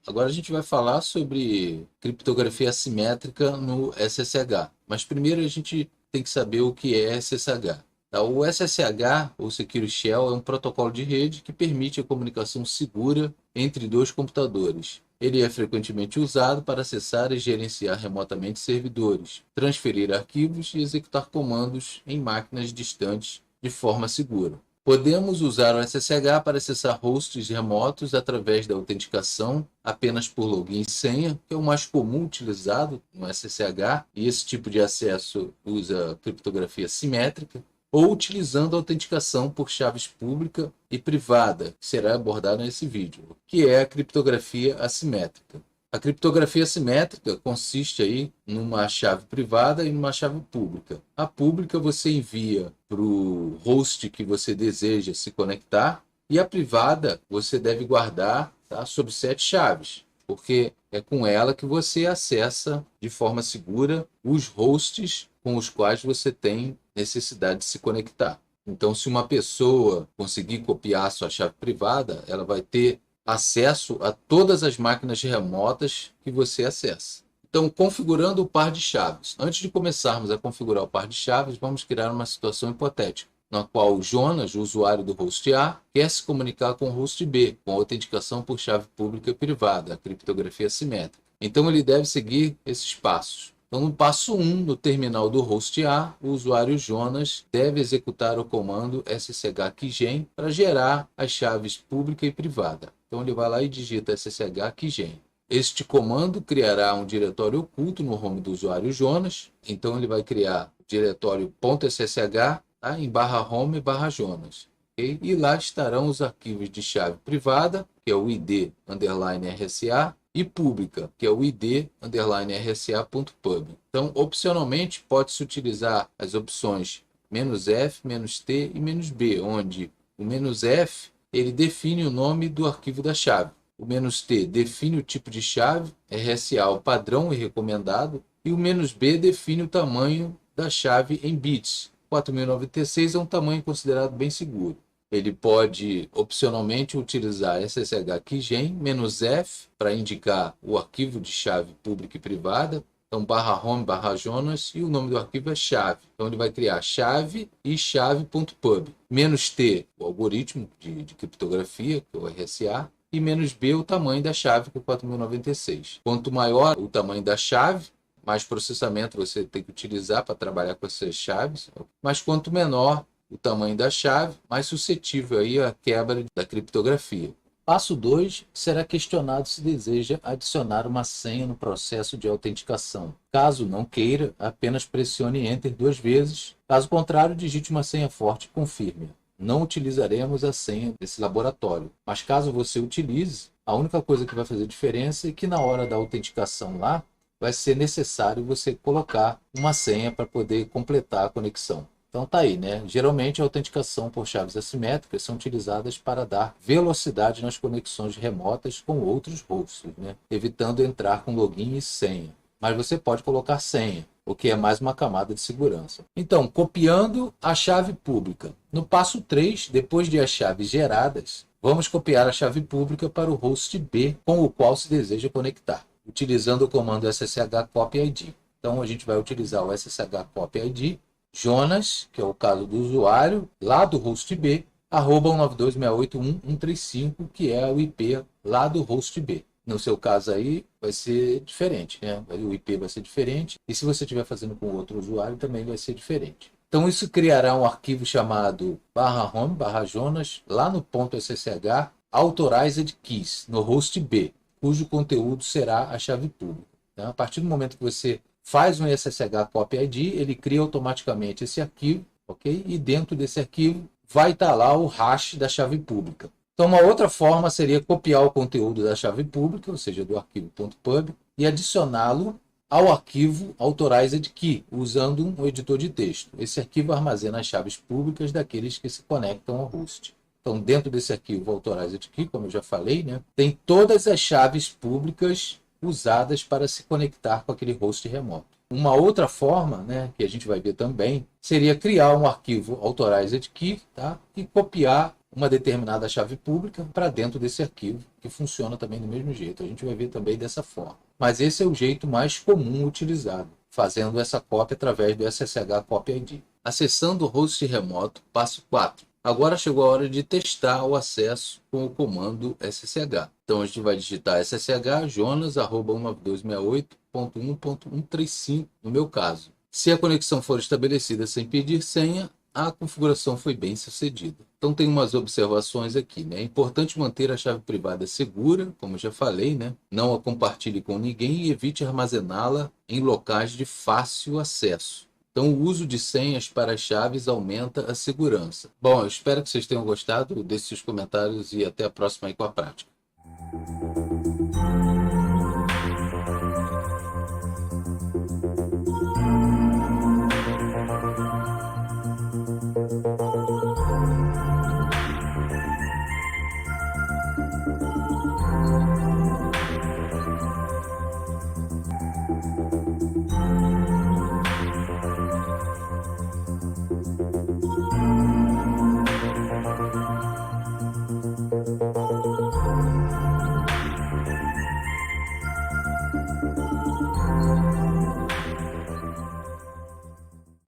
Agora a gente vai falar sobre criptografia assimétrica no SSH. Mas primeiro a gente tem que saber o que é SSH. Tá? O SSH, ou Secure Shell, é um protocolo de rede que permite a comunicação segura entre dois computadores. Ele é frequentemente usado para acessar e gerenciar remotamente servidores, transferir arquivos e executar comandos em máquinas distantes de forma segura. Podemos usar o SSH para acessar hosts remotos através da autenticação apenas por login e senha, que é o mais comum utilizado no SSH, e esse tipo de acesso usa criptografia simétrica, ou utilizando a autenticação por chaves pública e privada, que será abordada nesse vídeo, que é a criptografia assimétrica. A criptografia simétrica consiste aí numa chave privada e numa chave pública. A pública você envia para o host que você deseja se conectar, e a privada você deve guardar, tá, sob 7 chaves, porque é com ela que você acessa de forma segura os hosts com os quais você tem necessidade de se conectar. Então, se uma pessoa conseguir copiar a sua chave privada, ela vai ter acesso a todas as máquinas remotas que você acessa. Então, configurando o par de chaves. Antes de começarmos a configurar o par de chaves, vamos criar uma situação hipotética, na qual o Jonas, o usuário do host A, quer se comunicar com o host B, com autenticação por chave pública e privada, a criptografia simétrica. Então, ele deve seguir esses passos. Então, no passo 1, no terminal do host A, o usuário Jonas deve executar o comando ssh keygen para gerar as chaves pública e privada. Então, ele vai lá e digita ssh keygen. Este comando criará um diretório oculto no home do usuário Jonas. Então, ele vai criar o diretório .ssh, tá, em /home /Jonas. Okay? E lá estarão os arquivos de chave privada, que é o id_rsa, e pública, que é o id_rsa.pub. Então, opcionalmente, pode-se utilizar as opções "-f", "-t" e "-b", onde o "-f" ele define o nome do arquivo da chave. O "-t" define o tipo de chave, RSA o padrão e recomendado, e o "-b" define o tamanho da chave em bits. 4096 é um tamanho considerado bem seguro. Ele pode opcionalmente utilizar ssh keygen "-f" para indicar o arquivo de chave pública e privada. Então, /home /Jonas, e o nome do arquivo é chave. Então, ele vai criar chave e chave.pub. "-t", o algoritmo de criptografia, que é o RSA, e "-b", o tamanho da chave, que é 4096. Quanto maior o tamanho da chave, mais processamento você tem que utilizar para trabalhar com essas chaves, mas quanto menor o tamanho da chave, mais suscetível aí à quebra da criptografia. Passo 2, será questionado se deseja adicionar uma senha no processo de autenticação. Caso não queira, apenas pressione Enter 2 vezes. Caso contrário, digite uma senha forte e confirme. Não utilizaremos a senha desse laboratório, mas caso você utilize, a única coisa que vai fazer diferença é que na hora da autenticação lá, vai ser necessário você colocar uma senha para poder completar a conexão. Então tá aí, né? Geralmente a autenticação por chaves assimétricas são utilizadas para dar velocidade nas conexões remotas com outros hosts, né? Evitando entrar com login e senha. Mas você pode colocar senha, o que é mais uma camada de segurança. Então, copiando a chave pública. No passo 3, depois de as chaves geradas, vamos copiar a chave pública para o host B com o qual se deseja conectar, utilizando o comando ssh copy id. Então a gente vai utilizar o ssh copy id Jonas, que é o caso do usuário, lá do host B, @192.168.1.135, que é o IP lá do host B. No seu caso aí, vai ser diferente, né? O IP vai ser diferente, e se você estiver fazendo com outro usuário, também vai ser diferente. Então, isso criará um arquivo chamado /home /Jonas, lá no .ssh, authorized keys, no host B, cujo conteúdo será a chave pública. Então, a partir do momento que você faz um ssh copy id, ele cria automaticamente esse arquivo, ok? E dentro desse arquivo vai estar lá o hash da chave pública. Então, uma outra forma seria copiar o conteúdo da chave pública, ou seja, do arquivo .pub, e adicioná-lo ao arquivo authorized key, usando um editor de texto. Esse arquivo armazena as chaves públicas daqueles que se conectam ao host. Então, dentro desse arquivo authorized key, como eu já falei, né, tem todas as chaves públicas usadas para se conectar com aquele host remoto. Uma outra forma, né, que a gente vai ver também, seria criar um arquivo authorized key, tá, e copiar uma determinada chave pública para dentro desse arquivo, que funciona também do mesmo jeito. A gente vai ver também dessa forma. Mas esse é o jeito mais comum utilizado, fazendo essa cópia através do SSH Copy ID. Acessando o host remoto, passo 4. Agora chegou a hora de testar o acesso com o comando SSH. Então a gente vai digitar SSH jonas@19268.1.135 no meu caso. Se a conexão for estabelecida sem pedir senha, a configuração foi bem sucedida. Então tem umas observações aqui, né? É importante manter a chave privada segura, como eu já falei, né? Não a compartilhe com ninguém e evite armazená-la em locais de fácil acesso. Então, o uso de senhas para as chaves aumenta a segurança. Bom, eu espero que vocês tenham gostado. Deixe seus comentários e até a próxima aí com a prática.